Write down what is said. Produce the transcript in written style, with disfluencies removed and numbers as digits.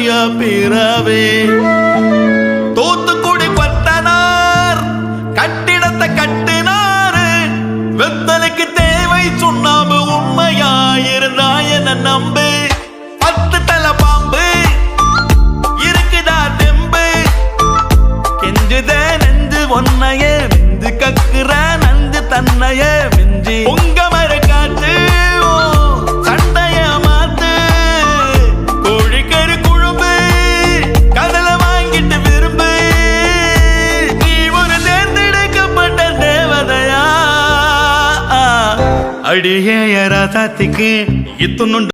ஐயா பிறவே தூத்துக்குடி கொத்தனார் கட்டிடத்தை கட்டினாரு வெத்தலுக்கு தேவை சுண்ணாம்பு உண்மையாயிருந்தா என்ன நம்பு 10 தலை பாம்பு இருக்குதா தெம்பு கெஞ்சுதே நெஞ்சு ஒன்னையே மிஞ்சு கக்குற நஞ்சு தன்னையே மிஞ்சி உங்க மர காத்து சண்டைய மாத்து கோழிக்கரு குழும்பு கடலை வாங்கிட்டு விரும்பு நீ ஒரு தேர்ந்தெடுக்கப்பட்ட தேவதையா அடியே ராசாத்திக்கு இத்துணுண்டு